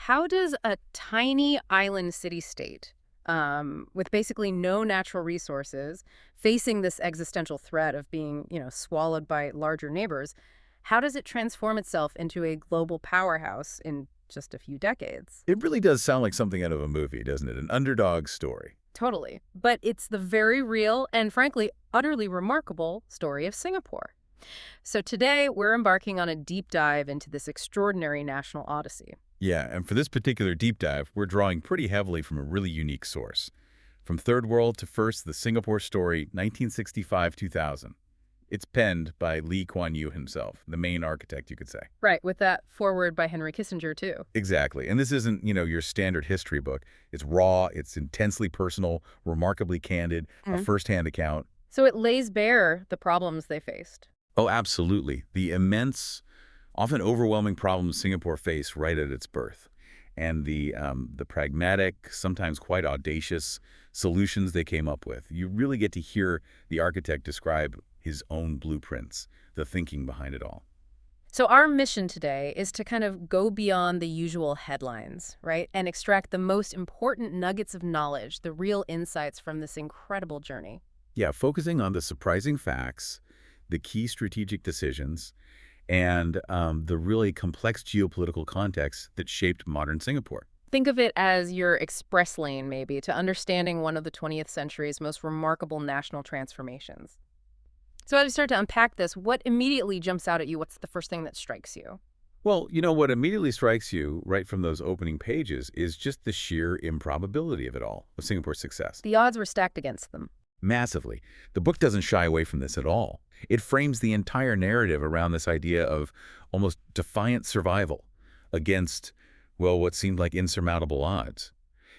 How does a tiny island city-state, with basically no natural resources, facing this existential threat of being, swallowed by larger neighbors, how does it transform itself into a global powerhouse in just a few decades? It really does sound like something out of a movie, doesn't it? An underdog story. Totally. But it's the very real and, frankly, utterly remarkable story of Singapore. So today, we're embarking on a deep dive into this extraordinary national odyssey. Yeah, and for this particular deep dive, we're drawing pretty heavily from a really unique source. From Third World to First, the Singapore Story, 1965-2000. It's penned by Lee Kuan Yew himself, the main architect, you could say. Right, with that foreword by Henry Kissinger, too. Exactly. And this isn't, your standard history book. It's raw, it's intensely personal, remarkably candid, a first-hand account. So it lays bare the problems they faced. Oh, absolutely. The immense, often overwhelming problems Singapore faced right at its birth. And the pragmatic, sometimes quite audacious solutions they came up with. You really get to hear the architect describe his own blueprints, the thinking behind it all. So our mission today is to kind of go beyond the usual headlines, right? And extract the most important nuggets of knowledge, the real insights from this incredible journey. Yeah, focusing on the surprising facts, the key strategic decisions, and the really complex geopolitical context that shaped modern Singapore. Think of it as your express lane, maybe, to understanding one of the 20th century's most remarkable national transformations. So as we start to unpack this, what immediately jumps out at you? What's the first thing that strikes you? Well, what immediately strikes you right from those opening pages is just the sheer improbability of it all, of Singapore's success. The odds were stacked against them. Massively. The book doesn't shy away from this at all. It frames the entire narrative around this idea of almost defiant survival against, well, what seemed like insurmountable odds.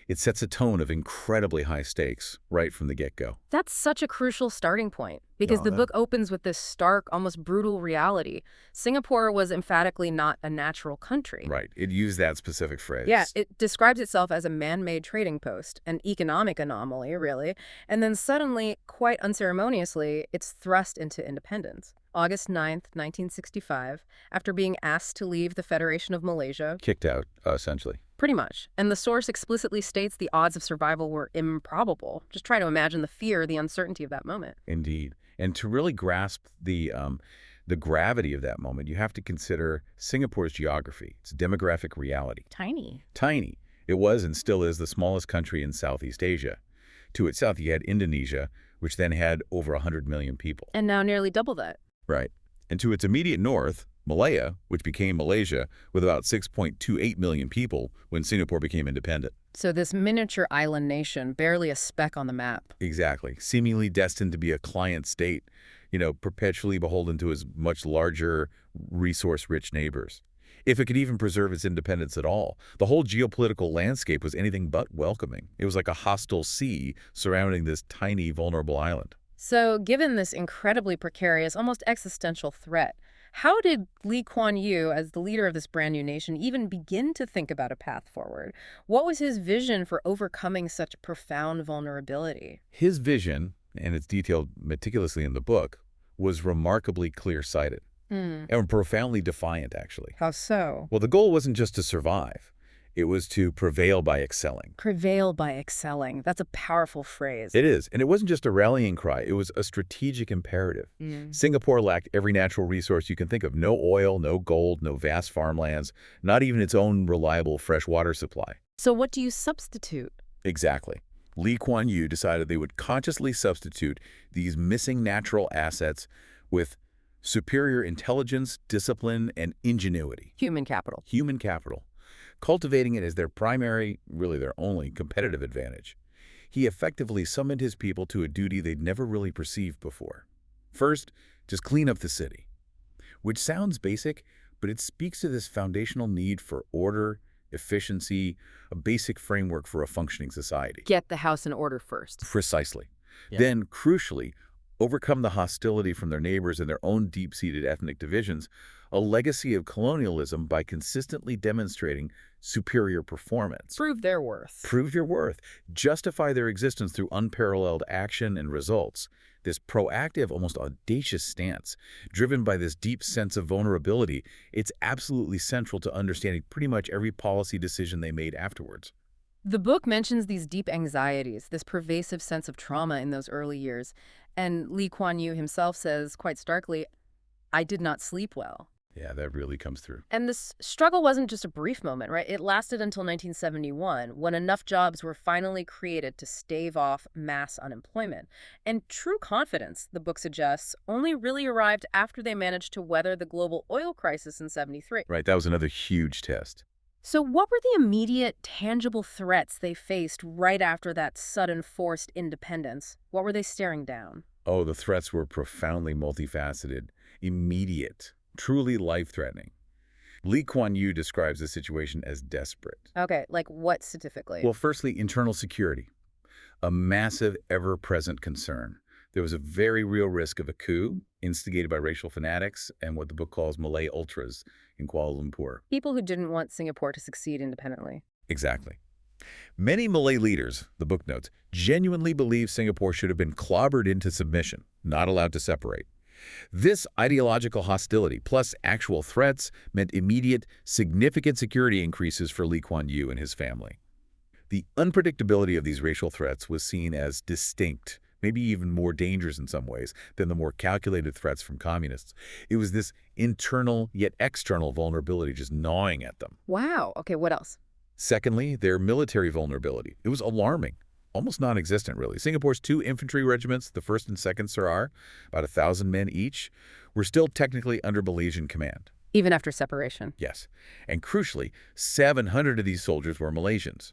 It sets a tone of incredibly high stakes right from the get-go. That's such a crucial starting point because No, the that- book opens with this stark, almost brutal reality. Singapore was emphatically not a natural country. Right. It used that specific phrase. Yeah, it describes itself as a man-made trading post, an economic anomaly, really. And then suddenly, quite unceremoniously, it's thrust into independence. August 9th, 1965, after being asked to leave the Federation of Malaysia. Kicked out, essentially. Pretty much. And the source explicitly states the odds of survival were improbable. Just try to imagine the fear, the uncertainty of that moment. Indeed. And to really grasp the gravity of that moment, you have to consider Singapore's geography, its demographic reality. Tiny. Tiny. It was and still is the smallest country in Southeast Asia. To its south, you had Indonesia, which then had over 100 million people. And now nearly double that. Right. And to its immediate north, Malaya, which became Malaysia, with about 6.28 million people when Singapore became independent. So this miniature island nation, barely a speck on the map. Exactly. Seemingly destined to be a client state, perpetually beholden to its much larger, resource-rich neighbors. If it could even preserve its independence at all, the whole geopolitical landscape was anything but welcoming. It was like a hostile sea surrounding this tiny, vulnerable island. So given this incredibly precarious, almost existential threat, how did Lee Kuan Yew, as the leader of this brand new nation, even begin to think about a path forward? What was his vision for overcoming such profound vulnerability? His vision, and it's detailed meticulously in the book, was remarkably clear-sighted and profoundly defiant, actually. How so? Well, the goal wasn't just to survive. It was to prevail by excelling. Prevail by excelling. That's a powerful phrase. It is. And it wasn't just a rallying cry. It was a strategic imperative. Singapore lacked every natural resource you can think of. No oil, no gold, no vast farmlands, not even its own reliable fresh water supply. So what do you substitute? Exactly. Lee Kuan Yew decided they would consciously substitute these missing natural assets with superior intelligence, discipline, and ingenuity. Human capital. Human capital. Cultivating it as their primary, really their only, competitive advantage. He effectively summoned his people to a duty they'd never really perceived before. First, just clean up the city. Which sounds basic, but it speaks to this foundational need for order, efficiency, a basic framework for a functioning society. Get the house in order first. Precisely. Yeah. Then, crucially, overcome the hostility from their neighbors and their own deep-seated ethnic divisions, a legacy of colonialism by consistently demonstrating superior performance. Prove their worth. Prove your worth. Justify their existence through unparalleled action and results. this proactive, almost audacious stance, driven by this deep sense of vulnerability. It's absolutely central to understanding pretty much every policy decision they made afterwards. The book mentions these deep anxieties, this pervasive sense of trauma in those early years. And Lee Kuan Yew himself says quite starkly, I did not sleep well. Yeah, that really comes through. And this struggle wasn't just a brief moment, right? It lasted until 1971, when enough jobs were finally created to stave off mass unemployment. And true confidence, the book suggests, only really arrived after they managed to weather the global oil crisis in 73. Right, that was another huge test. So what were the immediate, tangible threats they faced right after that sudden forced independence? What were they staring down? Oh, the threats were profoundly multifaceted, immediate, truly life-threatening. Lee Kuan Yew describes the situation as desperate. Okay, like what specifically? Well, firstly, internal security, a massive, ever-present concern. There was a very real risk of a coup instigated by racial fanatics and what the book calls Malay ultras in Kuala Lumpur. People who didn't want Singapore to succeed independently. Exactly. Many Malay leaders, the book notes, genuinely believe Singapore should have been clobbered into submission, not allowed to separate. This ideological hostility, plus actual threats, meant immediate, significant security increases for Lee Kuan Yew and his family. The unpredictability of these racial threats was seen as distinct, maybe even more dangerous in some ways than the more calculated threats from communists. It was this internal yet external vulnerability just gnawing at them. Wow. Okay, what else? Secondly, their military vulnerability. It was alarming, almost non-existent really. Singapore's 2 infantry regiments, the 1st and 2nd SAR, about 1,000 men each, were still technically under Malaysian command. Even after separation. Yes. And crucially, 700 of these soldiers were Malaysians,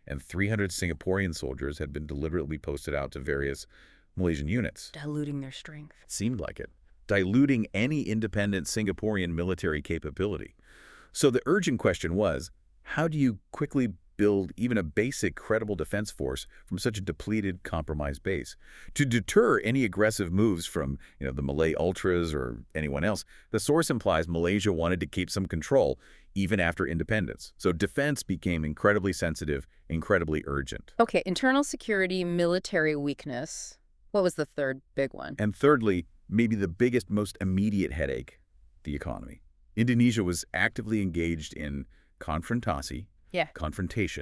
and 300 Singaporean soldiers had been deliberately posted out to various Malaysian units. Diluting their strength. It seemed like it, diluting any independent Singaporean military capability. So the urgent question was, how do you quickly build even a basic, credible defense force from such a depleted, compromised base? To deter any aggressive moves from, the Malay ultras or anyone else, the source implies Malaysia wanted to keep some control even after independence. So defense became incredibly sensitive, incredibly urgent. Okay, internal security, military weakness. What was the third big one? And thirdly, maybe the biggest, most immediate headache, the economy. Indonesia was actively engaged in confrontation.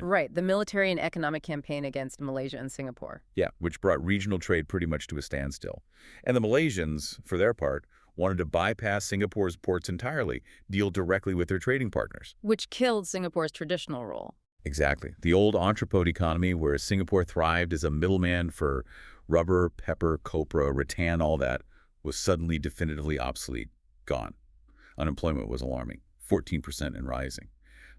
Right, the military and economic campaign against Malaysia and Singapore. Yeah, which brought regional trade pretty much to a standstill. And the Malaysians, for their part, wanted to bypass Singapore's ports entirely, deal directly with their trading partners. Which killed Singapore's traditional role. Exactly. The old entrepot economy where Singapore thrived as a middleman for rubber, pepper, copra, rattan, all that, was suddenly definitively obsolete, gone. Unemployment was alarming, 14% and rising.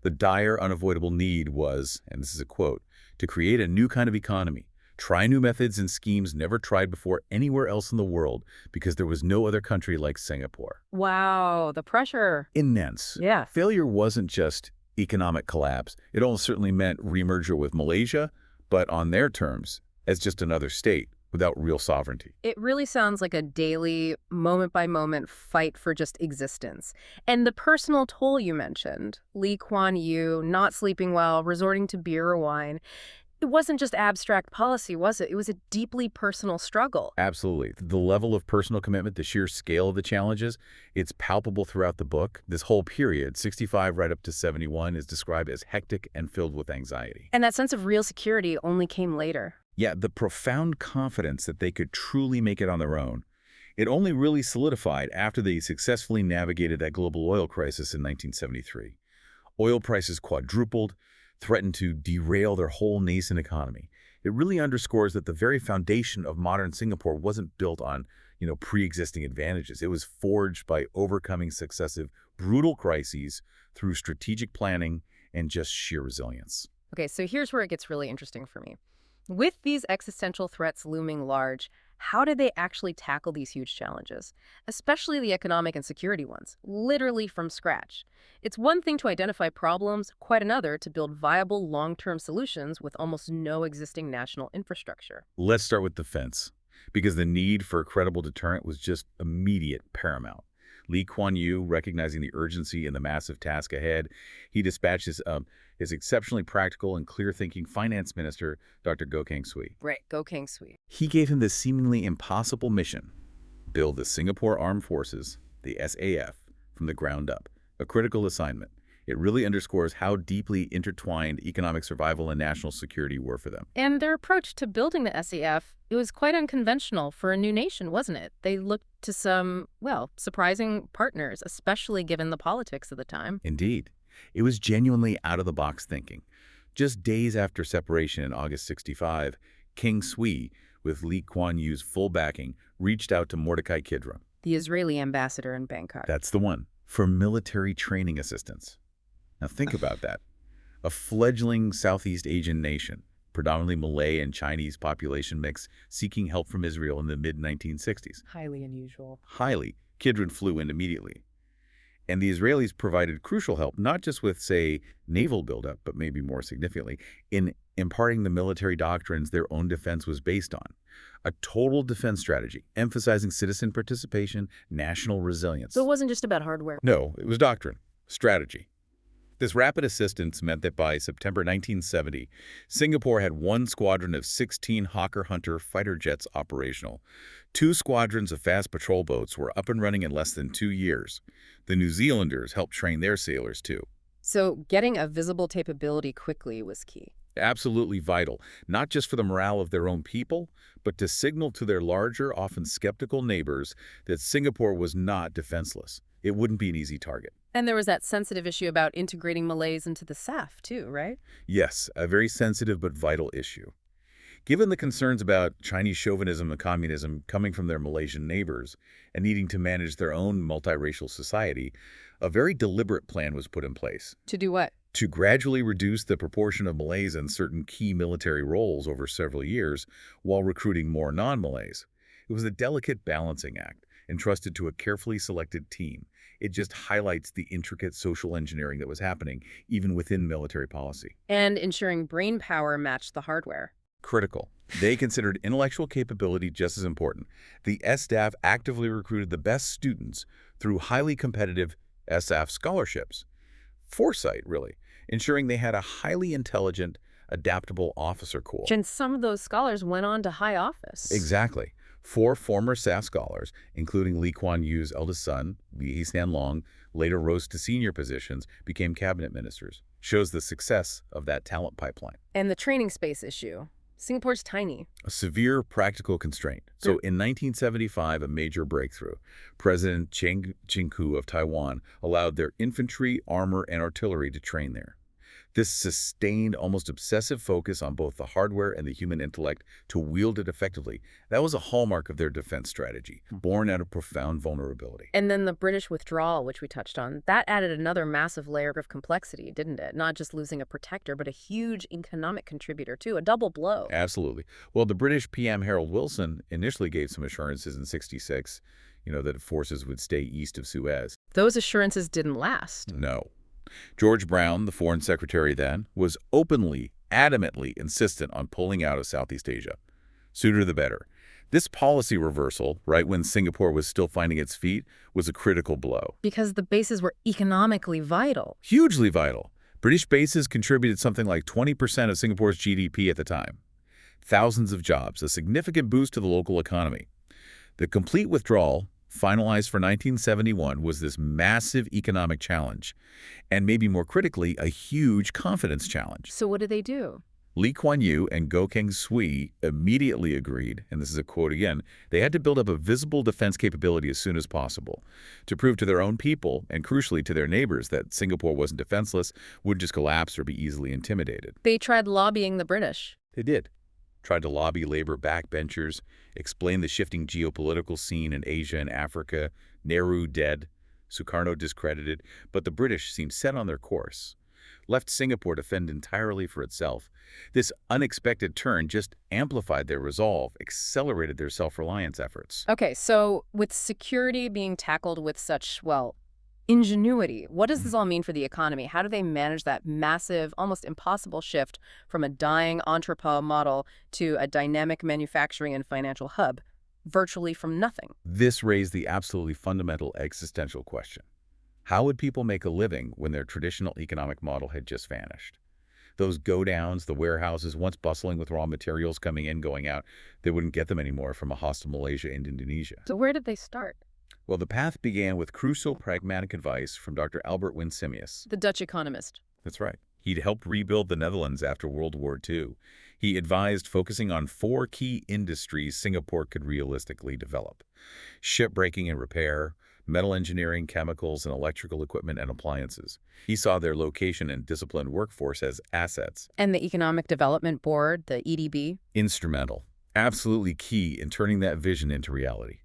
The dire, unavoidable need was, and this is a quote, to create a new kind of economy, try new methods and schemes never tried before anywhere else in the world because there was no other country like Singapore. Wow, the pressure. Immense. Yeah. Failure wasn't just economic collapse. It almost certainly meant remerger with Malaysia, but on their terms, as just another state without real sovereignty. It really sounds like a daily, moment-by-moment fight for just existence. And the personal toll you mentioned, Lee Kuan Yew, not sleeping well, resorting to beer or wine, it wasn't just abstract policy, was it? It was a deeply personal struggle. Absolutely. The level of personal commitment, the sheer scale of the challenges, it's palpable throughout the book. This whole period, 65 right up to 71, is described as hectic and filled with anxiety. And that sense of real security only came later. Yeah, the profound confidence that they could truly make it on their own, it only really solidified after they successfully navigated that global oil crisis in 1973. Oil prices quadrupled, threatened to derail their whole nascent economy. It really underscores that the very foundation of modern Singapore wasn't built on, pre-existing advantages. It was forged by overcoming successive brutal crises through strategic planning and just sheer resilience. Okay, so here's where it gets really interesting for me. With these existential threats looming large, how did they actually tackle these huge challenges, especially the economic and security ones, literally from scratch? It's one thing to identify problems, quite another to build viable long-term solutions with almost no existing national infrastructure. Let's start with defense, because the need for a credible deterrent was just immediate, paramount. Lee Kuan Yew, recognizing the urgency and the massive task ahead, he dispatched his his exceptionally practical and clear-thinking finance minister, Dr. Goh Keng Swee. Right, go King Sweet. He gave him this seemingly impossible mission: build the Singapore Armed Forces, the SAF, from the ground up, a critical assignment. It really underscores how deeply intertwined economic survival and national security were for them. And their approach to building the SEF, it was quite unconventional for a new nation, wasn't it? They looked to some, well, surprising partners, especially given the politics of the time. Indeed, it was genuinely out-of-the-box thinking. Just days after separation in August 65, King Sui, with Lee Kuan Yew's full backing, reached out to Mordecai Kidron. The Israeli ambassador in Bangkok. That's the one, for military training assistance. Now think about that. A fledgling Southeast Asian nation, predominantly Malay and Chinese population mix, seeking help from Israel in the mid-1960s. Highly unusual. Highly, Kidron flew in immediately. And the Israelis provided crucial help, not just with, say, naval buildup, but maybe more significantly, in imparting the military doctrines their own defense was based on. A total defense strategy, emphasizing citizen participation, national resilience. So it wasn't just about hardware. No, it was doctrine, strategy. This rapid assistance meant that by September 1970, Singapore had one squadron of 16 Hawker Hunter fighter jets operational. 2 squadrons of fast patrol boats were up and running in less than 2 years. The New Zealanders helped train their sailors, too. So getting a visible capability quickly was key. Absolutely vital, not just for the morale of their own people, but to signal to their larger, often skeptical neighbors that Singapore was not defenseless. It wouldn't be an easy target. And there was that sensitive issue about integrating Malays into the SAF, too, right? Yes, a very sensitive but vital issue. Given the concerns about Chinese chauvinism and communism coming from their Malaysian neighbors and needing to manage their own multiracial society, a very deliberate plan was put in place. To do what? To gradually reduce the proportion of Malays in certain key military roles over several years while recruiting more non-Malays. It was a delicate balancing act entrusted to a carefully selected team. It just highlights the intricate social engineering that was happening even within military policy. And ensuring brain power matched the hardware. Critical. They considered intellectual capability just as important. The SDAF actively recruited the best students through highly competitive SAF scholarships. Foresight, really, ensuring they had a highly intelligent, adaptable officer corps. And some of those scholars went on to high office. Exactly. 4 former SAF scholars, including Lee Kuan Yew's eldest son, Lee Hsien Loong, later rose to senior positions, became cabinet ministers. Shows the success of that talent pipeline. And the training space issue. Singapore's tiny. A severe practical constraint. So in 1975, a major breakthrough. President Chiang Ching-kuo of Taiwan allowed their infantry, armor, and artillery to train there. This sustained, almost obsessive focus on both the hardware and the human intellect to wield it effectively, that was a hallmark of their defense strategy, born out of profound vulnerability. And then the British withdrawal, which we touched on, that added another massive layer of complexity, didn't it? Not just losing a protector, but a huge economic contributor, too, a double blow. Absolutely. Well, the British PM Harold Wilson initially gave some assurances in '66, that forces would stay east of Suez. Those assurances didn't last. No. George Brown, the foreign secretary then, was openly, adamantly insistent on pulling out of Southeast Asia. Sooner the better. This policy reversal, right when Singapore was still finding its feet, was a critical blow. Because the bases were economically vital. Hugely vital. British bases contributed something like 20% of Singapore's GDP at the time. Thousands of jobs, a significant boost to the local economy. The complete withdrawal, finalized for 1971, was this massive economic challenge, and maybe more critically, a huge confidence challenge. So what did they do? Lee Kuan Yew and Goh Keng Swee immediately agreed, and this is a quote again, they had to build up a visible defense capability as soon as possible to prove to their own people, and crucially to their neighbors, that Singapore wasn't defenseless, wouldn't just collapse or be easily intimidated. They tried lobbying the British. They did. Tried to lobby labor backbenchers, explain the shifting geopolitical scene in Asia and Africa, Nehru dead, Sukarno discredited, but the British seemed set on their course. Left Singapore to fend entirely for itself. This unexpected turn just amplified their resolve, accelerated their self-reliance efforts. Okay, so with security being tackled with such, well, ingenuity, what does this all mean for the economy? How do they manage that massive, almost impossible shift from a dying entrepot model to a dynamic manufacturing and financial hub, virtually from nothing? This raised the absolutely fundamental existential question. How would people make a living when their traditional economic model had just vanished? Those go-downs, the warehouses, once bustling with raw materials coming in, going out, they wouldn't get them anymore from a hostile Malaysia and Indonesia. So where did they start? Well, the path began with crucial pragmatic advice from Dr. Albert Winsemius. The Dutch economist. That's right. He'd helped rebuild the Netherlands after World War II. He advised focusing on 4 key industries Singapore could realistically develop: shipbreaking and repair, metal engineering, chemicals, and electrical equipment and appliances. He saw their location and disciplined workforce as assets. And the Economic Development Board, the EDB? Instrumental. Absolutely key in turning that vision into reality.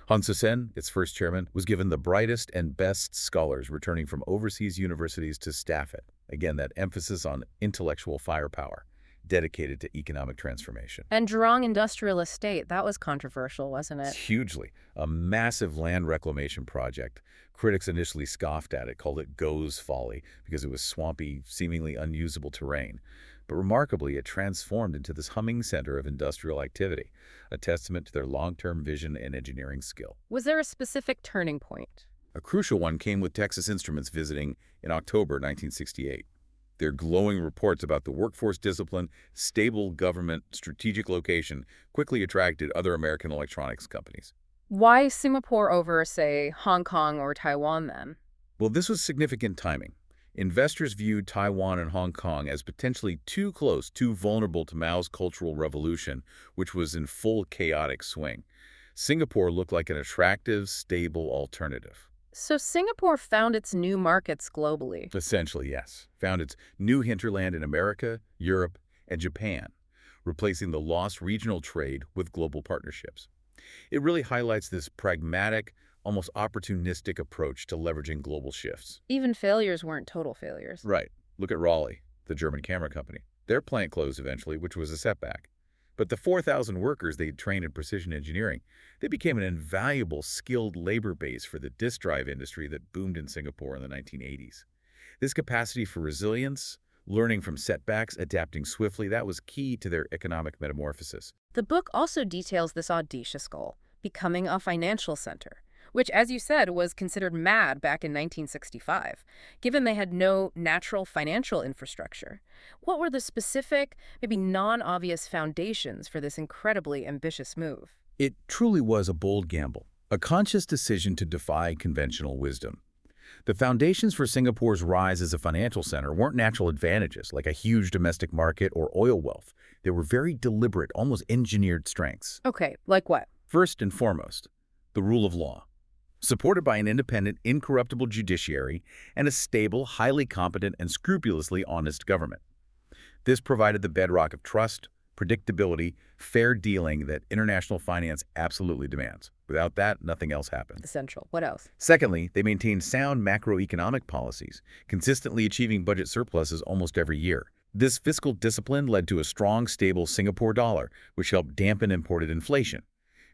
Han Sen, its first chairman, was given the brightest and best scholars returning from overseas universities to staff it. Again, that emphasis on intellectual firepower, dedicated to economic transformation. And Jurong Industrial Estate, that was controversial, wasn't it? Hugely. A massive land reclamation project. Critics initially scoffed at it, called it Go's folly, because it was swampy, seemingly unusable terrain. But remarkably, it transformed into this humming center of industrial activity, a testament to their long-term vision and engineering skill. Was there a specific turning point? A crucial one came with Texas Instruments visiting in October 1968. Their glowing reports about the workforce discipline, stable government, strategic location quickly attracted other American electronics companies. Why Singapore over, say, Hong Kong or Taiwan then? Well, this was significant timing. Investors viewed Taiwan and Hong Kong as potentially too close, too vulnerable to Mao's Cultural Revolution, which was in full chaotic swing. Singapore looked like an attractive, stable alternative. So Singapore found its new markets globally. Essentially, yes. Found its new hinterland in America, Europe, and Japan, replacing the lost regional trade with global partnerships. It really highlights this pragmatic, almost opportunistic approach to leveraging global shifts. Even failures weren't total failures. Right. Look at Raleigh, the German camera company. Their plant closed eventually, which was a setback. But the 4,000 workers they'd trained in precision engineering, they became an invaluable skilled labor base for the disk drive industry that boomed in Singapore in the 1980s. This capacity for resilience, learning from setbacks, adapting swiftly, that was key to their economic metamorphosis. The book also details this audacious goal, becoming a financial center, which, as you said, was considered mad back in 1965, given they had no natural financial infrastructure. What were the specific, maybe non-obvious foundations for this incredibly ambitious move? It truly was a bold gamble, a conscious decision to defy conventional wisdom. The foundations for Singapore's rise as a financial center weren't natural advantages like a huge domestic market or oil wealth. They were very deliberate, almost engineered strengths. Okay, like what? First and foremost, the rule of law. Supported by an independent, incorruptible judiciary and a stable, highly competent, and scrupulously honest government. This provided the bedrock of trust, predictability, fair dealing that international finance absolutely demands. Without that, nothing else happens. Essential. What else? Secondly, they maintained sound macroeconomic policies, consistently achieving budget surpluses almost every year. This fiscal discipline led to a strong, stable Singapore dollar, which helped dampen imported inflation,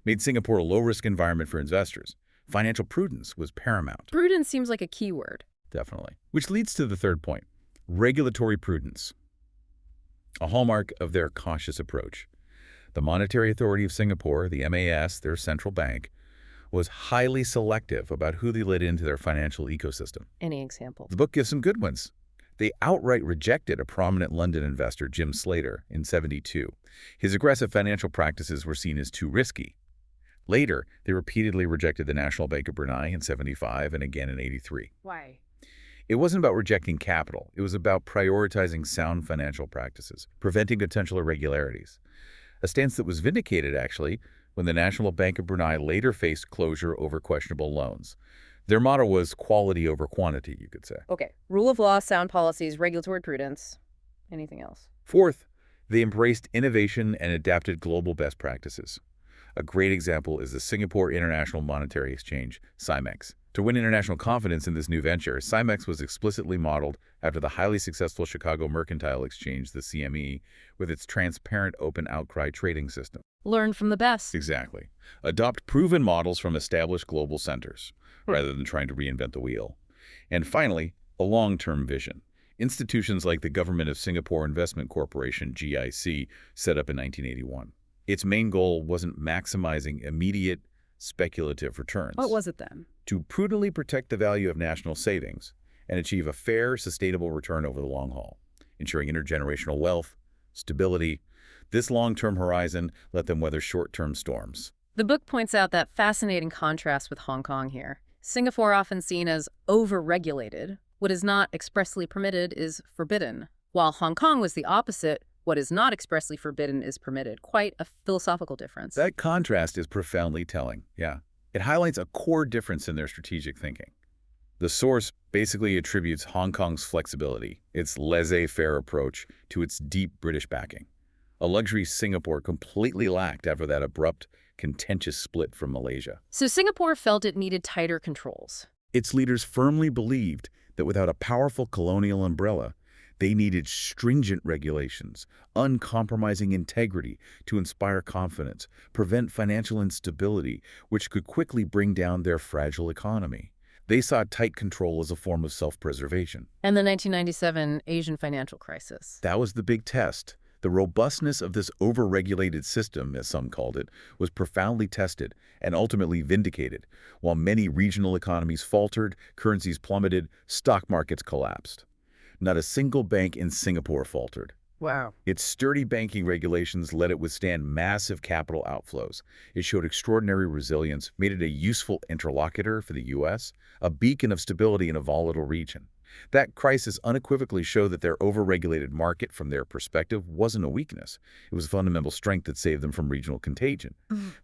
made Singapore a low-risk environment for investors. Financial prudence was paramount. Prudence seems like a key word. Definitely. Which leads to the third point, regulatory prudence, a hallmark of their cautious approach. The Monetary Authority of Singapore, the MAS, their central bank, was highly selective about who they let into their financial ecosystem. Any examples? The book gives some good ones. They outright rejected a prominent London investor, Jim Slater, in '72. His aggressive financial practices were seen as too risky. Later, they repeatedly rejected the National Bank of Brunei in '75 and again in '83. Why? It wasn't about rejecting capital. It was about prioritizing sound financial practices, preventing potential irregularities. A stance that was vindicated, actually, when the National Bank of Brunei later faced closure over questionable loans. Their motto was quality over quantity, you could say. Okay. Rule of law, sound policies, regulatory prudence. Anything else? Fourth, they embraced innovation and adapted global best practices. A great example is the Singapore International Monetary Exchange, SIMEX. To win international confidence in this new venture, SIMEX was explicitly modeled after the highly successful Chicago Mercantile Exchange, the CME, with its transparent open outcry trading system. Learn from the best. Exactly. Adopt proven models from established global centers, rather than trying to reinvent the wheel. And finally, a long-term vision. Institutions like the Government of Singapore Investment Corporation, GIC, set up in 1981. Its main goal wasn't maximizing immediate, speculative returns. What was it then? To prudently protect the value of national savings and achieve a fair, sustainable return over the long haul. ensuring intergenerational wealth, stability. This long-term horizon let them weather short-term storms. The book points out that fascinating contrast with Hong Kong here. Singapore, often seen as over-regulated, what is not expressly permitted is forbidden, while Hong Kong was the opposite. What is not expressly forbidden is permitted. Quite a philosophical difference. That contrast is profoundly telling, yeah. It highlights a core difference in their strategic thinking. The source basically attributes Hong Kong's flexibility, its laissez-faire approach, to its deep British backing, a luxury Singapore completely lacked after that abrupt, contentious split from Malaysia. So Singapore felt it needed tighter controls. Its leaders firmly believed that without a powerful colonial umbrella, they needed stringent regulations, uncompromising integrity to inspire confidence, prevent financial instability, which could quickly bring down their fragile economy. They saw tight control as a form of self-preservation. And the 1997 Asian financial crisis. That was the big test. The robustness of this over-regulated system, as some called it, was profoundly tested and ultimately vindicated. While many regional economies faltered, currencies plummeted, stock markets collapsed. Not a single bank in Singapore faltered. Wow. Its sturdy banking regulations let it withstand massive capital outflows. It showed extraordinary resilience, made it a useful interlocutor for the U.S., a beacon of stability in a volatile region. That crisis unequivocally showed that their overregulated market, from their perspective, wasn't a weakness. It was a fundamental strength that saved them from regional contagion.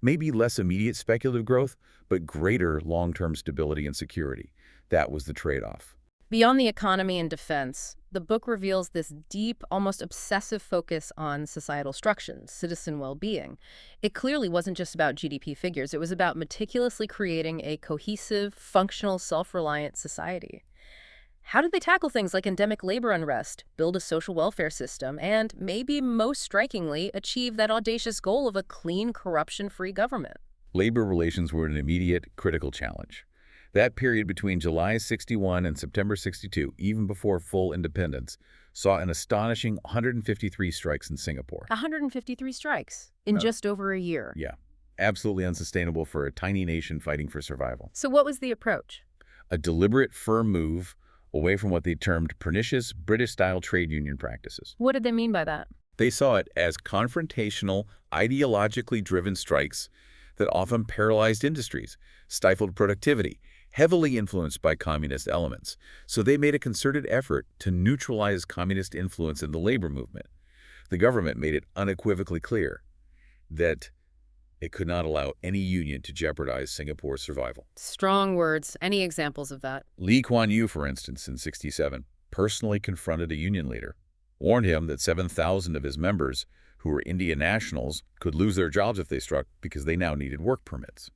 Maybe less immediate speculative growth, but greater long-term stability and security. That was the trade-off. Beyond the economy and defense, the book reveals this deep, almost obsessive focus on societal structures, citizen well-being. It clearly wasn't just about GDP figures. It was about meticulously creating a cohesive, functional, self-reliant society. How did they tackle things like endemic labor unrest, build a social welfare system, and, maybe most strikingly, achieve that audacious goal of a clean, corruption-free government? Labor relations were an immediate, critical challenge. That period between July 61 and September 62, even before full independence, saw an astonishing 153 strikes in Singapore. 153 strikes in just over a year. Yeah, absolutely unsustainable for a tiny nation fighting for survival. So what was the approach? A deliberate, firm move away from what they termed pernicious British-style trade union practices. What did they mean by that? They saw it as confrontational, ideologically driven strikes that often paralyzed industries, stifled productivity, heavily influenced by communist elements. So they made a concerted effort to neutralize communist influence in the labor movement. The government made it unequivocally clear that it could not allow any union to jeopardize Singapore's survival. Strong words. Any examples of that? Lee Kuan Yew, for instance, in '67, personally confronted a union leader, warned him that 7,000 of his members, who were Indian nationals, could lose their jobs if they struck because they now needed work permits.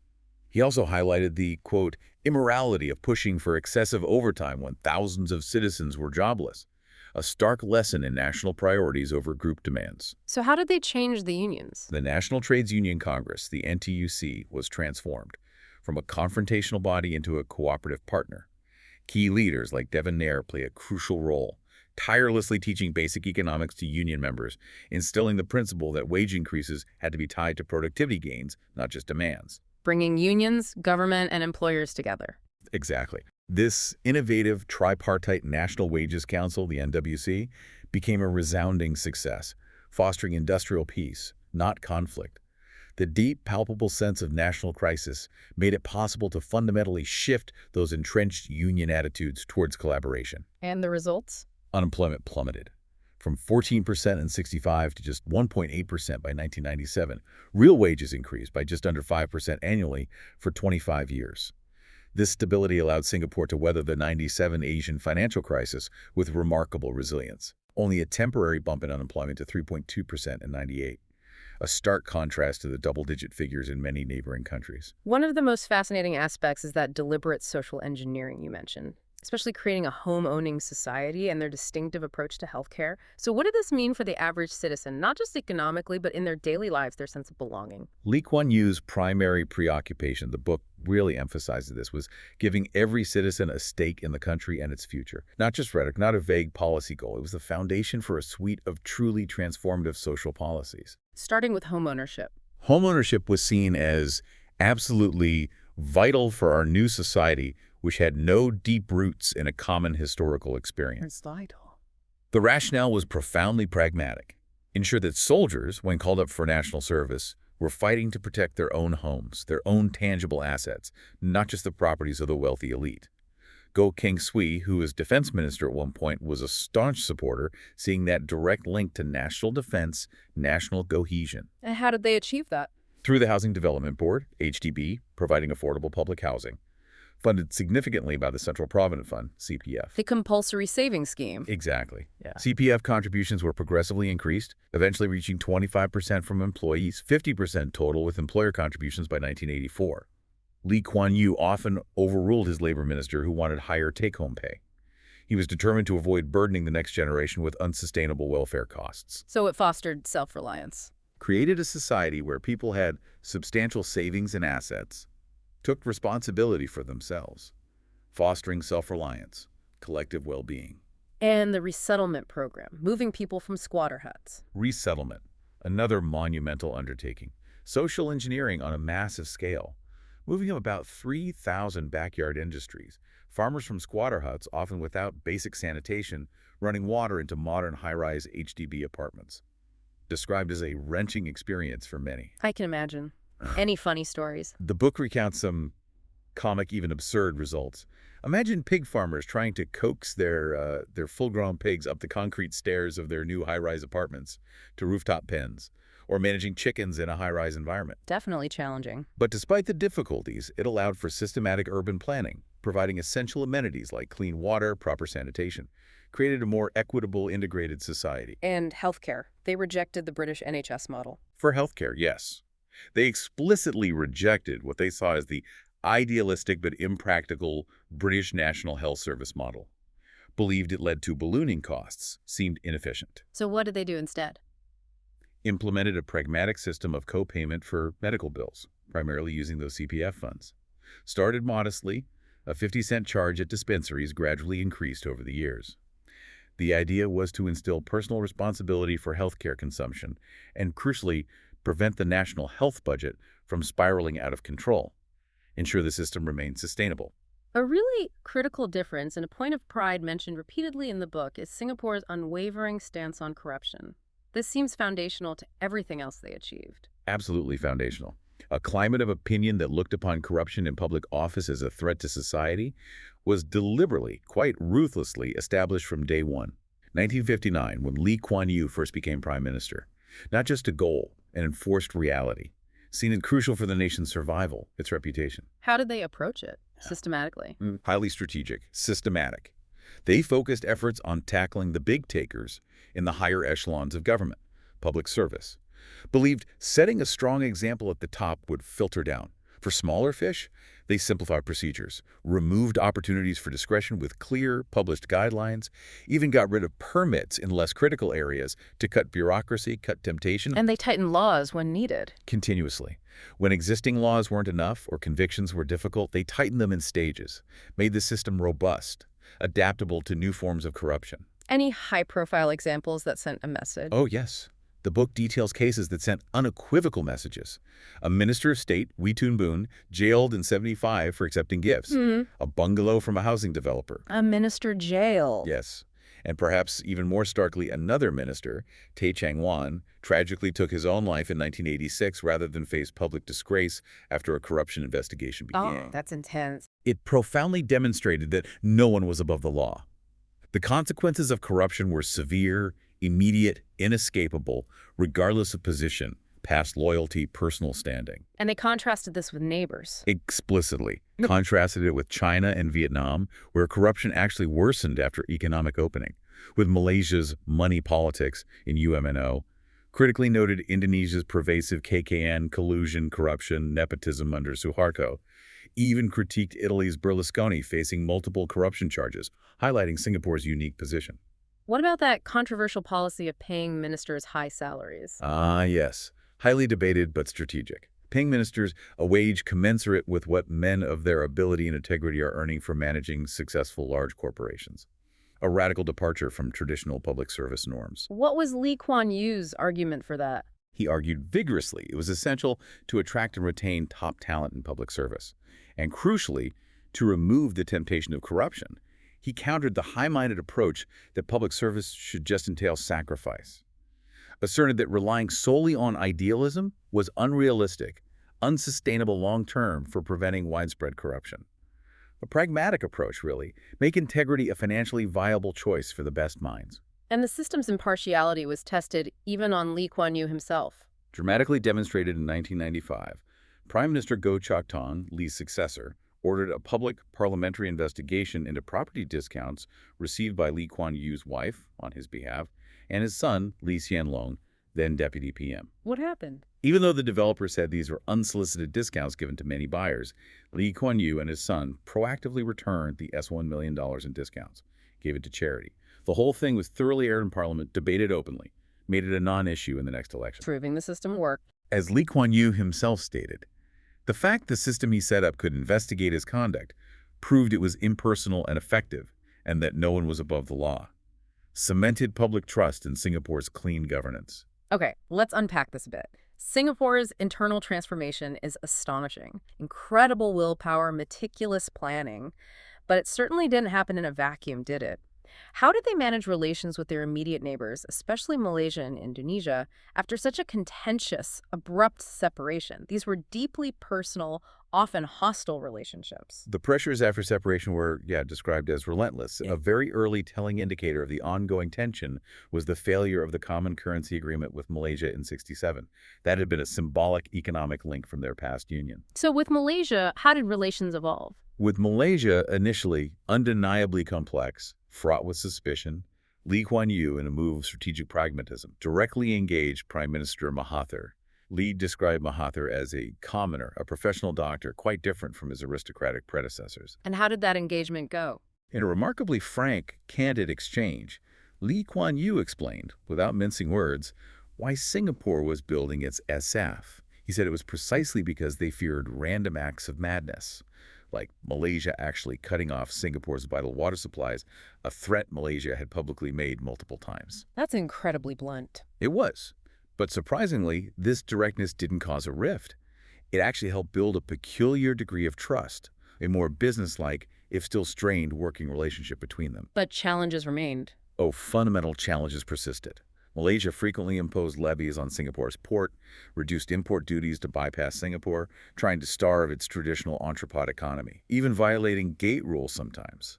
He also highlighted the, quote, immorality of pushing for excessive overtime when thousands of citizens were jobless, a stark lesson in national priorities over group demands. So how did they change the unions? The National Trades Union Congress, the NTUC, was transformed from a confrontational body into a cooperative partner. Key leaders like Devon Nair play a crucial role, tirelessly teaching basic economics to union members, instilling the principle that wage increases had to be tied to productivity gains, not just demands. Bringing unions, government, and employers together. Exactly. This innovative tripartite National Wages Council, the NWC, became a resounding success, fostering industrial peace, not conflict. The deep, palpable sense of national crisis made it possible to fundamentally shift those entrenched union attitudes towards collaboration. And the results? Unemployment plummeted from 14% in '65 to just 1.8% by 1997. Real wages increased by just under 5% annually for 25 years. This stability allowed Singapore to weather the '97 Asian financial crisis with remarkable resilience. Only a temporary bump in unemployment to 3.2% in '98. A stark contrast to the double-digit figures in many neighboring countries. One of the most fascinating aspects is that deliberate social engineering you mentioned, especially creating a home-owning society and their distinctive approach to healthcare. So what did this mean for the average citizen, not just economically, but in their daily lives, their sense of belonging? Lee Kuan Yew's primary preoccupation, the book really emphasizes this, was giving every citizen a stake in the country and its future. Not just rhetoric, not a vague policy goal. It was the foundation for a suite of truly transformative social policies. Starting with home ownership. Home ownership was seen as absolutely vital for our new society, which had no deep roots in a common historical experience. It's vital. The rationale was profoundly pragmatic. Ensure that soldiers, when called up for national service, were fighting to protect their own homes, their own tangible assets, not just the properties of the wealthy elite. Go King Sui, who was defense minister at one point, was a staunch supporter, seeing that direct link to national defense, national cohesion. And how did they achieve that? Through the Housing Development Board, HDB, providing affordable public housing, funded significantly by the Central Provident Fund, CPF. The compulsory savings scheme. Exactly. Yeah. CPF contributions were progressively increased, eventually reaching 25% from employees, 50% total with employer contributions by 1984. Lee Kuan Yew often overruled his labor minister who wanted higher take-home pay. He was determined to avoid burdening the next generation with unsustainable welfare costs. So it fostered self-reliance. Created a society where people had substantial savings and assets, took responsibility for themselves, fostering self-reliance, collective well-being. And the resettlement program, moving people from squatter huts. Resettlement, another monumental undertaking. Social engineering on a massive scale, moving of about 3,000 backyard industries, farmers from squatter huts, often without basic sanitation, running water into modern high-rise HDB apartments. Described as a wrenching experience for many. I can imagine. Any funny stories? The book recounts some comic, even absurd results. Imagine pig farmers trying to coax their full-grown pigs up the concrete stairs of their new high-rise apartments to rooftop pens, or managing chickens in a high-rise environment. Definitely challenging. But despite the difficulties, it allowed for systematic urban planning, providing essential amenities like clean water, proper sanitation, created a more equitable, integrated society. And healthcare. They rejected the British NHS model. For healthcare, yes. They explicitly rejected what they saw as the idealistic but impractical British National Health Service model. Believed it led to ballooning costs, seemed inefficient. So what did they do instead? Implemented a pragmatic system of co-payment for medical bills, primarily using those CPF funds. Started modestly, a 50-cent charge at dispensaries gradually increased over the years. The idea was to instill personal responsibility for healthcare consumption and, crucially, prevent the national health budget from spiraling out of control, ensure the system remained sustainable. A really critical difference and a point of pride mentioned repeatedly in the book is Singapore's unwavering stance on corruption. This seems foundational to everything else they achieved. Absolutely foundational. A climate of opinion that looked upon corruption in public office as a threat to society was deliberately, quite ruthlessly established from day one. 1959, when Lee Kuan Yew first became prime minister. Not just a goal, an enforced reality, seen as crucial for the nation's survival, its reputation. How did they approach it? Systematically. Highly strategic, systematic. They focused efforts on tackling the big takers in the higher echelons of government, public service. Believed setting a strong example at the top would filter down. For smaller fish, they simplified procedures, removed opportunities for discretion with clear, published guidelines, even got rid of permits in less critical areas to cut bureaucracy, cut temptation. And they tightened laws when needed. Continuously. When existing laws weren't enough or convictions were difficult, they tightened them in stages, made the system robust, adaptable to new forms of corruption. Any high-profile examples that sent a message? Oh, yes. The book details cases that sent unequivocal messages. A minister of state, Wee Toon Boon, jailed in '75 for accepting gifts. A bungalow from a housing developer. A minister jailed. Yes. And perhaps even more starkly, another minister, Tay Chang-wan, tragically took his own life in 1986 rather than face public disgrace after a corruption investigation began. Oh, that's intense. It profoundly demonstrated that no one was above the law. The consequences of corruption were severe, immediate, inescapable, regardless of position, past loyalty, personal standing. And they contrasted this with neighbors. Explicitly. Contrasted it with China and Vietnam, where corruption actually worsened after economic opening, with Malaysia's money politics in UMNO, critically noted Indonesia's pervasive KKN, collusion, corruption, nepotism under Suharto, even critiqued Italy's Berlusconi facing multiple corruption charges, highlighting Singapore's unique position. What about that controversial policy of paying ministers high salaries? Ah, yes. Highly debated but strategic. Paying ministers a wage commensurate with what men of their ability and integrity are earning for managing successful large corporations. A radical departure from traditional public service norms. What was Lee Kuan Yew's argument for that? He argued vigorously it was essential to attract and retain top talent in public service, and crucially, to remove the temptation of corruption. He countered the high-minded approach that public service should just entail sacrifice, asserted that relying solely on idealism was unrealistic, unsustainable long-term for preventing widespread corruption. A pragmatic approach, really. Make integrity a financially viable choice for the best minds. And the system's impartiality was tested even on Lee Kuan Yew himself. Dramatically demonstrated in 1995, Prime Minister Goh Chok Tong, Lee's successor, ordered a public parliamentary investigation into property discounts received by Lee Kuan Yew's wife, on his behalf, and his son, Lee Hsien Loong, then deputy PM. What happened? Even though the developer said these were unsolicited discounts given to many buyers, Lee Kuan Yew and his son proactively returned the $1 million in discounts, gave it to charity. The whole thing was thoroughly aired in Parliament, debated openly, made it a non-issue in the next election. Proving the system worked. As Lee Kuan Yew himself stated, the fact the system he set up could investigate his conduct proved it was impersonal and effective, and that no one was above the law. Cemented public trust in Singapore's clean governance. Okay, let's unpack this a bit. Singapore's internal transformation is astonishing. Incredible willpower, meticulous planning. But it certainly didn't happen in a vacuum, did it? How did they manage relations with their immediate neighbors, especially Malaysia and Indonesia, after such a contentious, abrupt separation? These were deeply personal, often hostile relationships. The pressures after separation were, described as relentless. Yeah. A very early telling indicator of the ongoing tension was the failure of the common currency agreement with Malaysia in '67. That had been a symbolic economic link from their past union. So with Malaysia, how did relations evolve? With Malaysia initially undeniably complex, fraught with suspicion, Lee Kuan Yew, in a move of strategic pragmatism, directly engaged Prime Minister Mahathir. Lee described Mahathir as a commoner, a professional doctor, quite different from his aristocratic predecessors. And how did that engagement go? In a remarkably frank, candid exchange, Lee Kuan Yew explained, without mincing words, why Singapore was building its SF. He said it was precisely because they feared random acts of madness, like Malaysia actually cutting off Singapore's vital water supplies, a threat Malaysia had publicly made multiple times. That's incredibly blunt. It was. But surprisingly, this directness didn't cause a rift. It actually helped build a peculiar degree of trust, a more businesslike, if still strained, working relationship between them. But challenges remained. Oh, fundamental challenges persisted. Malaysia frequently imposed levies on Singapore's port, reduced import duties to bypass Singapore, trying to starve its traditional entrepot economy, even violating gate rules sometimes.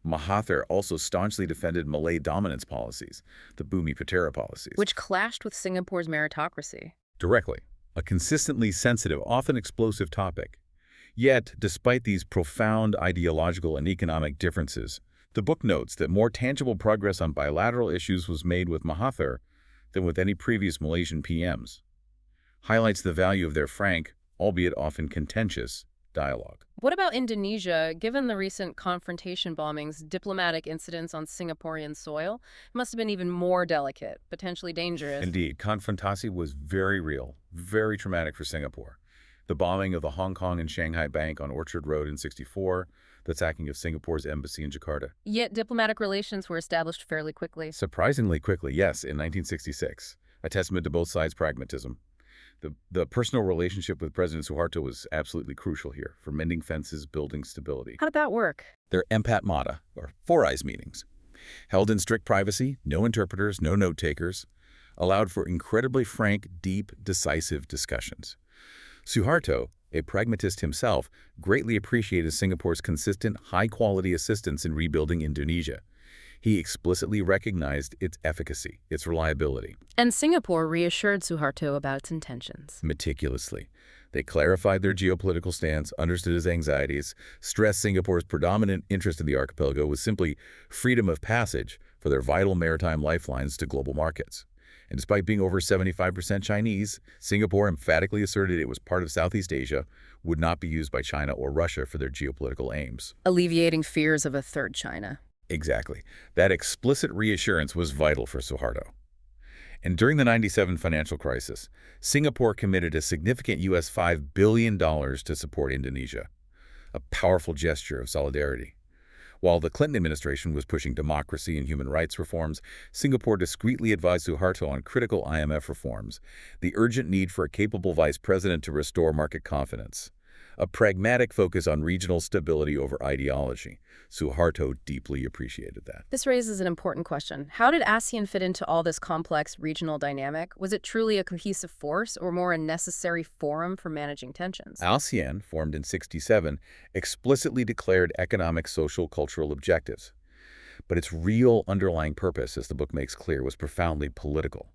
Mahathir also staunchly defended Malay dominance policies, the Bumi Putera policies, Which clashed with Singapore's meritocracy. directly, a consistently sensitive, often explosive topic. Yet, despite these profound ideological and economic differences, the book notes that more tangible progress on bilateral issues was made with Mahathir than with any previous Malaysian PMs. Highlights the value of their frank, albeit often contentious, dialogue. What about Indonesia? Given the recent confrontation bombings, diplomatic incidents on Singaporean soil, it must have been even more delicate, potentially dangerous. Indeed, confrontasi was very real, very traumatic for Singapore. The bombing of the Hong Kong and Shanghai Bank on Orchard Road in '64, the sacking of Singapore's embassy in Jakarta. Yet diplomatic relations were established fairly quickly. Surprisingly quickly, yes, in 1966, a testament to both sides' pragmatism. The personal relationship with President Suharto was absolutely crucial here for mending fences, building stability. How did that work? Their empat mata, or Four Eyes meetings, held in strict privacy, no interpreters, no note-takers, allowed for incredibly frank, deep, decisive discussions. Suharto, a pragmatist himself, greatly appreciated Singapore's consistent, high-quality assistance in rebuilding Indonesia. He explicitly recognized its efficacy, its reliability. And Singapore reassured Suharto about its intentions. Meticulously. They clarified their geopolitical stance, understood his anxieties, stressed Singapore's predominant interest in the archipelago was simply freedom of passage for their vital maritime lifelines to global markets. And despite being over 75% Chinese, Singapore emphatically asserted it was part of Southeast Asia, would not be used by China or Russia for their geopolitical aims. Alleviating fears of a third China. Exactly. That explicit reassurance was vital for Suharto. And during the '97 financial crisis, Singapore committed a significant US $5 billion to support Indonesia, a powerful gesture of solidarity. While the Clinton administration was pushing democracy and human rights reforms, Singapore discreetly advised Suharto on critical IMF reforms, the urgent need for a capable vice president to restore market confidence. a pragmatic focus on regional stability over ideology. Suharto deeply appreciated that. This raises an important question. How did ASEAN fit into all this complex regional dynamic? Was it truly a cohesive force or more a necessary forum for managing tensions? Asean, formed in '67, explicitly declared economic, social, cultural objectives. But its real underlying purpose, as the book makes clear, was profoundly political: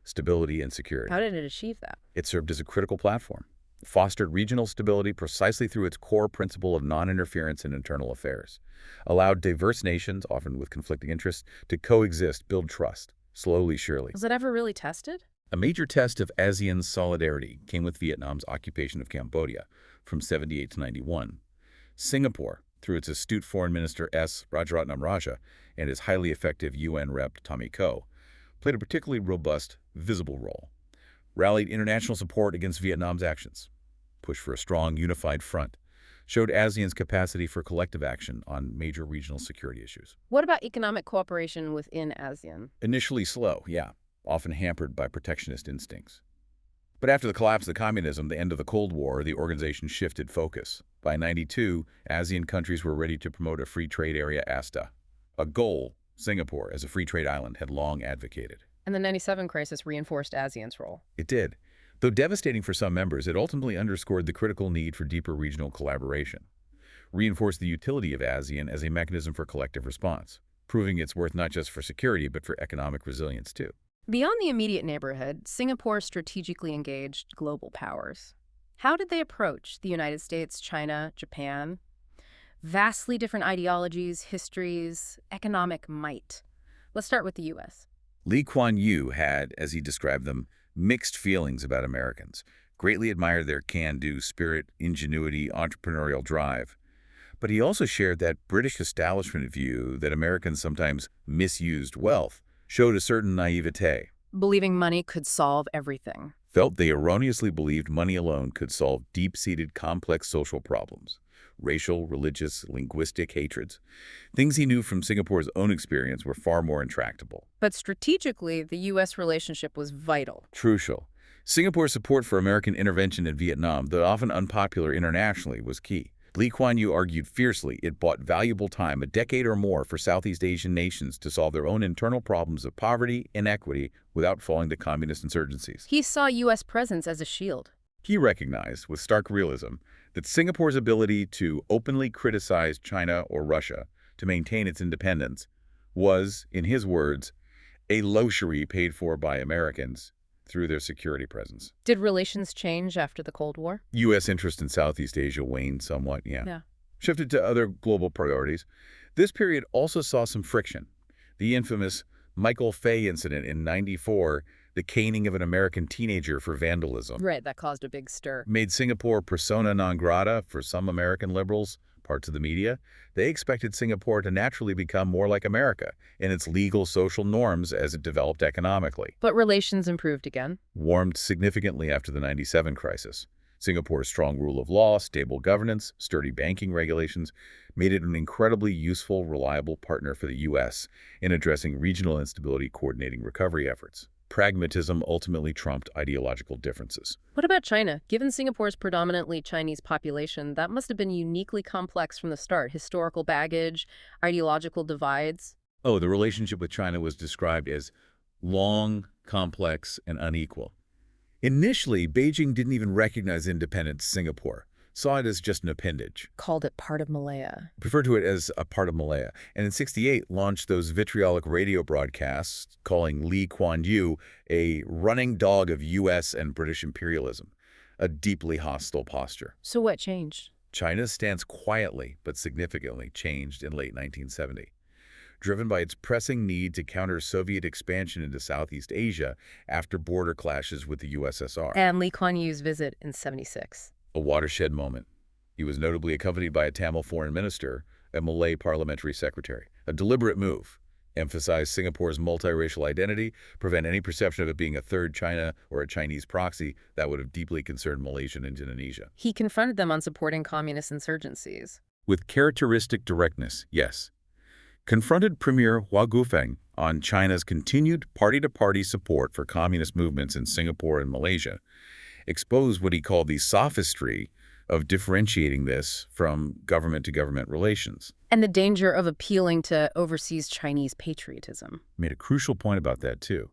stability and security. How did it achieve that? It served as a critical platform, fostered regional stability precisely through its core principle of non-interference in internal affairs, allowed diverse nations, often with conflicting interests, to coexist, build trust, slowly, surely. Was it ever really tested? A major test of ASEAN's solidarity came with Vietnam's occupation of Cambodia from '78 to '91. Singapore, through its astute foreign minister S. Rajaratnam Raja and his highly effective UN rep Tommy Koh, played a particularly robust, visible role, rallied international support against Vietnam's actions, pushed for a strong, unified front, showed ASEAN's capacity for collective action on major regional security issues. What about economic cooperation within ASEAN? Initially slow, yeah, often hampered by protectionist instincts. But after the collapse of communism, the end of the Cold War, the organization shifted focus. By '92, ASEAN countries were ready to promote a free trade area, ASTA, a goal Singapore, as a free trade island, had long advocated. And the '97 crisis reinforced ASEAN's role. It did. Though devastating for some members, it ultimately underscored the critical need for deeper regional collaboration, reinforced the utility of ASEAN as a mechanism for collective response, proving its worth not just for security but for economic resilience too. Beyond the immediate neighborhood, Singapore strategically engaged global powers. How did they approach the United States, China, Japan? Vastly different ideologies, histories, economic might. Let's start with the U.S. Lee Kuan Yew had, as he described them, mixed feelings about Americans, greatly admired their can-do spirit, ingenuity, entrepreneurial drive. But he also shared that British establishment view that Americans sometimes misused wealth, showed a certain naivete. Believing money could solve everything. Felt they erroneously believed money alone could solve deep-seated complex social problems, racial, religious, linguistic hatreds. Things he knew from Singapore's own experience were far more intractable. But strategically, the U.S. relationship was vital. Crucial. Singapore's support for American intervention in Vietnam, though often unpopular internationally, was key. Lee Kuan Yew argued fiercely it bought valuable time, a decade or more, for Southeast Asian nations to solve their own internal problems of poverty, inequity, without falling to communist insurgencies. He saw U.S. presence as a shield. He recognized, with stark realism, that Singapore's ability to openly criticize China or Russia to maintain its independence was, in his words, a luxury paid for by Americans through their security presence. Did relations change after the Cold War? U.S. interest in Southeast Asia waned somewhat, Yeah. Shifted to other global priorities. This period also saw some friction. The infamous Michael Fay incident in '94, the caning of an American teenager for vandalism, Right, that caused a big stir. made Singapore persona non grata for some American liberals, parts of the media. They expected Singapore to naturally become more like America in its legal social norms as it developed economically. But relations improved again. Warmed significantly after the '97 crisis. Singapore's strong rule of law, stable governance, sturdy banking regulations made it an incredibly useful, reliable partner for the U.S. in addressing regional instability, coordinating recovery efforts. Pragmatism ultimately trumped ideological differences. What about China? Given Singapore's predominantly Chinese population, that must have been uniquely complex from the start. Historical baggage, ideological divides. Oh, the relationship with China was described as long, complex, and unequal. Initially, Beijing didn't even recognize independent Singapore, saw it as just an appendage, Called it part of Malaya. referred to it as a part of Malaya, and in '68 launched those vitriolic radio broadcasts calling Lee Kuan Yew a running dog of U.S. and British imperialism, a deeply hostile posture. So what changed? China's stance quietly but significantly changed in late 1970. Driven by its pressing need to counter Soviet expansion into Southeast Asia after border clashes with the USSR. And Lee Kuan Yew's visit in '76. A watershed moment. He was notably accompanied by a Tamil foreign minister, a Malay parliamentary secretary. A deliberate move. Emphasize Singapore's multiracial identity, prevent any perception of it being a third China or a Chinese proxy that would have deeply concerned Malaysia and Indonesia. He confronted them on supporting communist insurgencies. With characteristic directness, yes. Confronted Premier Hua Guofeng on China's continued party-to-party support for communist movements in Singapore and Malaysia, exposed what he called the sophistry of differentiating this from government-to-government relations. And the danger of appealing to overseas Chinese patriotism. Made a crucial point about that, too.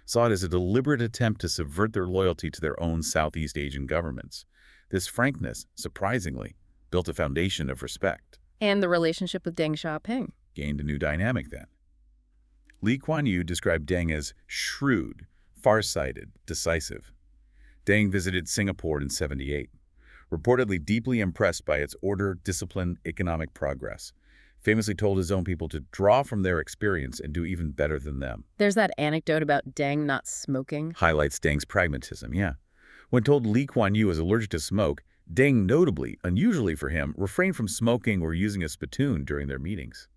Saw it as a deliberate attempt to subvert their loyalty to their own Southeast Asian governments. This frankness, surprisingly, built a foundation of respect. And the relationship with Deng Xiaoping. Gained a new dynamic then. Lee Kuan Yew described Deng as shrewd, far-sighted, decisive. Deng visited Singapore in '78, reportedly deeply impressed by its order, discipline, economic progress. Famously told his own people to draw from their experience and do even better than them. There's that anecdote about Deng not smoking. Highlights Deng's pragmatism, yeah. When told Lee Kuan Yew was allergic to smoke, Deng notably, unusually for him, refrained from smoking or using a spittoon during their meetings.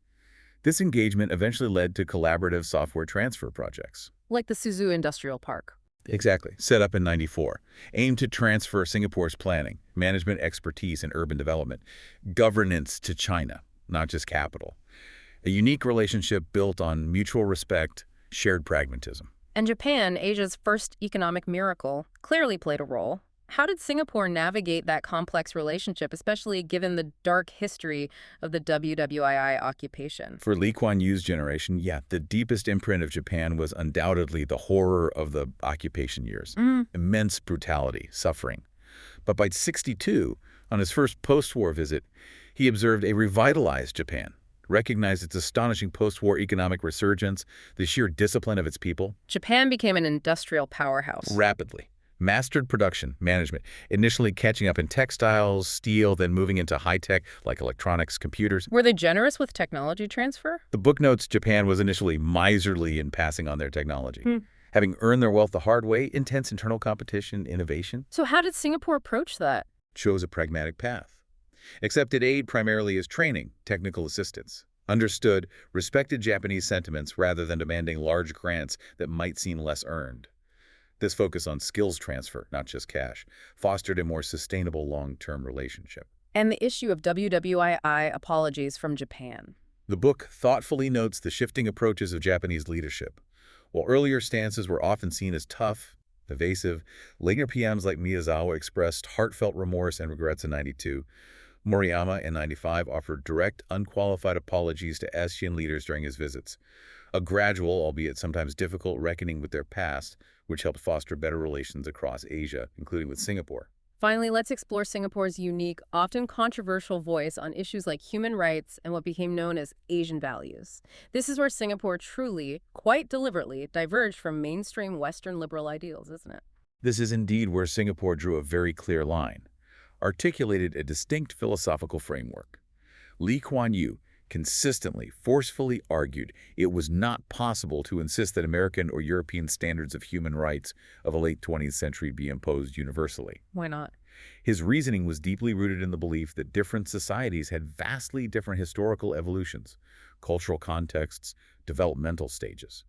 This engagement eventually led to collaborative software transfer projects. Like the Suzhou Industrial Park. Exactly. Set up in '94, aimed to transfer Singapore's planning, management expertise in urban development, governance to China, not just capital. A unique relationship built on mutual respect, shared pragmatism. And Japan, Asia's first economic miracle, clearly played a role. How did Singapore navigate that complex relationship, especially given the dark history of the WWII occupation? For Lee Kuan Yew's generation, yeah, the deepest imprint of Japan was undoubtedly the horror of the occupation years. Immense brutality, suffering. But by '62, on his first post-war visit, he observed a revitalized Japan, recognized its astonishing post-war economic resurgence, the sheer discipline of its people. Japan became an industrial powerhouse. Rapidly. Mastered production, management, initially catching up in textiles, steel, then moving into high-tech like electronics, computers. Were they generous with technology transfer? The book notes Japan was initially miserly in passing on their technology. Having earned their wealth the hard way, intense internal competition, innovation. So how did Singapore approach that? Chose a pragmatic path. Accepted aid primarily as training, technical assistance. Understood, respected Japanese sentiments rather than demanding large grants that might seem less earned. This focus on skills transfer, not just cash, fostered a more sustainable long-term relationship. And the issue of WWII apologies from Japan. The book thoughtfully notes the shifting approaches of Japanese leadership. While earlier stances were often seen as tough, evasive, later PMs like Miyazawa expressed heartfelt remorse and regrets in '92. Moriyama in '95 offered direct, unqualified apologies to Asean leaders during his visits. A gradual, albeit sometimes difficult, reckoning with their past, which helped foster better relations across Asia, including with Singapore. Finally, let's explore Singapore's unique, often controversial voice on issues like human rights and what became known as Asian values. This is where Singapore truly, quite deliberately, diverged from mainstream Western liberal ideals, isn't it? This is indeed where Singapore drew a very clear line, articulated a distinct philosophical framework. Lee Kuan Yew consistently, forcefully argued it was not possible to insist that American or European standards of human rights of the late 20th century be imposed universally. Why not? His reasoning was deeply rooted in the belief that different societies had vastly different historical evolutions, cultural contexts, developmental stages,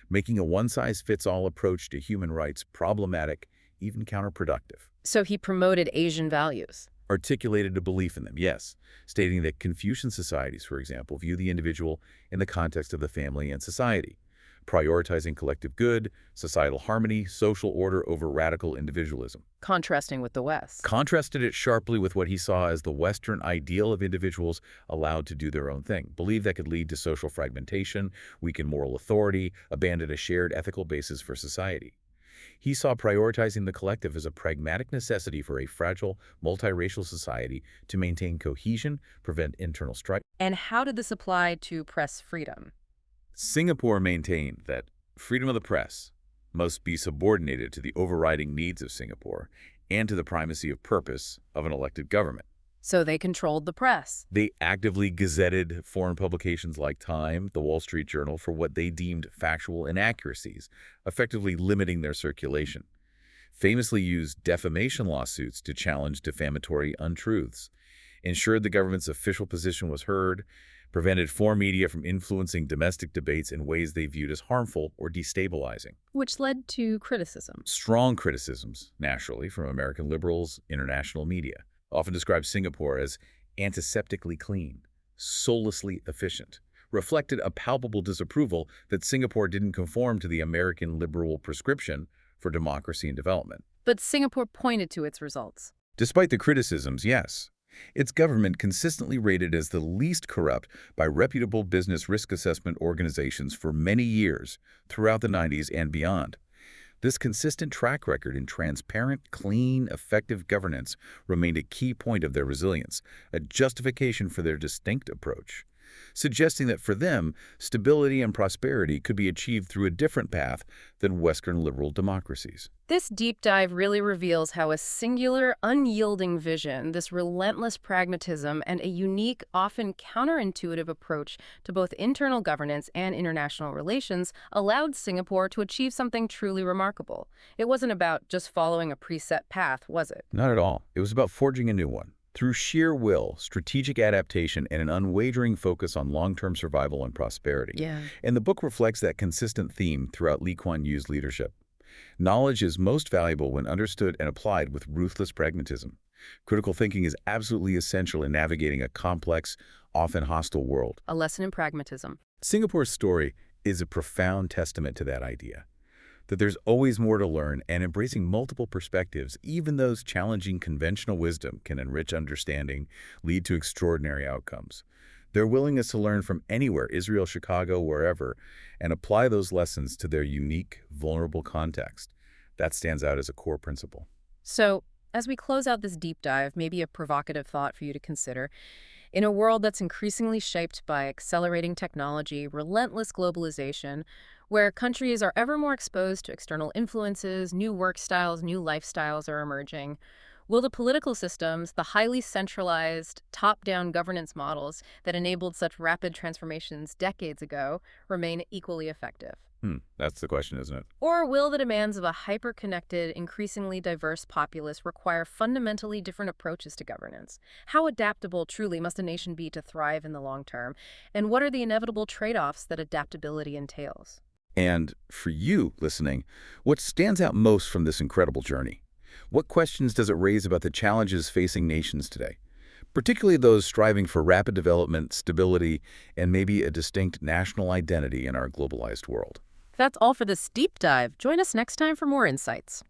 making a one-size-fits-all approach to human rights problematic, even counterproductive. So he promoted Asian values. Articulated a belief in them, yes, stating that Confucian societies, for example, view the individual in the context of the family and society, prioritizing collective good, societal harmony, social order over radical individualism. Contrasting with the West. Contrasted it sharply with what he saw as the Western ideal of individuals allowed to do their own thing, believed that could lead to social fragmentation, weaken moral authority, abandon a shared ethical basis for society. He saw prioritizing the collective as a pragmatic necessity for a fragile, multiracial society to maintain cohesion, prevent internal strife. And how did this apply to press freedom? Singapore maintained that freedom of the press must be subordinated to the overriding needs of Singapore and to the primacy of purpose of an elected government. So they controlled the press. They actively gazetted foreign publications like Time, the Wall Street Journal, for what they deemed factual inaccuracies, effectively limiting their circulation. Famously used defamation lawsuits to challenge defamatory untruths, ensured the government's official position was heard, prevented foreign media from influencing domestic debates in ways they viewed as harmful or destabilizing. Which led to criticism. Strong criticisms, naturally, from American liberals, international media. Often described Singapore as antiseptically clean, soullessly efficient, reflected a palpable disapproval that Singapore didn't conform to the American liberal prescription for democracy and development. But Singapore pointed to its results. Despite the criticisms, yes. Its government consistently rated as the least corrupt by reputable business risk assessment organizations for many years, throughout the 90s and beyond. This consistent track record in transparent, clean, effective governance remained a key point of their resilience, a justification for their distinct approach, suggesting that for them, stability and prosperity could be achieved through a different path than Western liberal democracies. This deep dive really reveals how a singular, unyielding vision, this relentless pragmatism, and a unique, often counterintuitive approach to both internal governance and international relations allowed Singapore to achieve something truly remarkable. It wasn't about just following a preset path, was it? Not at all. It was about forging a new one. Through sheer will, strategic adaptation, and an unwavering focus on long-term survival and prosperity. Yeah. And the book reflects that consistent theme throughout Lee Kuan Yew's leadership. Knowledge is most valuable when understood and applied with ruthless pragmatism. Critical thinking is absolutely essential in navigating a complex, often hostile world. A lesson in pragmatism. Singapore's story is a profound testament to that idea, that there's always more to learn, and embracing multiple perspectives, even those challenging conventional wisdom, can enrich understanding, lead to extraordinary outcomes. Their willingness to learn from anywhere, Israel, Chicago, wherever, and apply those lessons to their unique, vulnerable context, that stands out as a core principle. So, as we close out this deep dive, maybe a provocative thought for you to consider. In a world that's increasingly shaped by accelerating technology, relentless globalization, where countries are ever more exposed to external influences, new work styles, new lifestyles are emerging, will the political systems, the highly centralized, top-down governance models that enabled such rapid transformations decades ago remain equally effective? That's the question, isn't it? Or will the demands of a hyper-connected, increasingly diverse populace require fundamentally different approaches to governance? How adaptable truly must a nation be to thrive in the long term? And what are the inevitable trade-offs that adaptability entails? And for you, listening, what stands out most from this incredible journey? What questions does it raise about the challenges facing nations today, particularly those striving for rapid development, stability, and maybe a distinct national identity in our globalized world? That's all for this deep dive. Join us next time for more insights.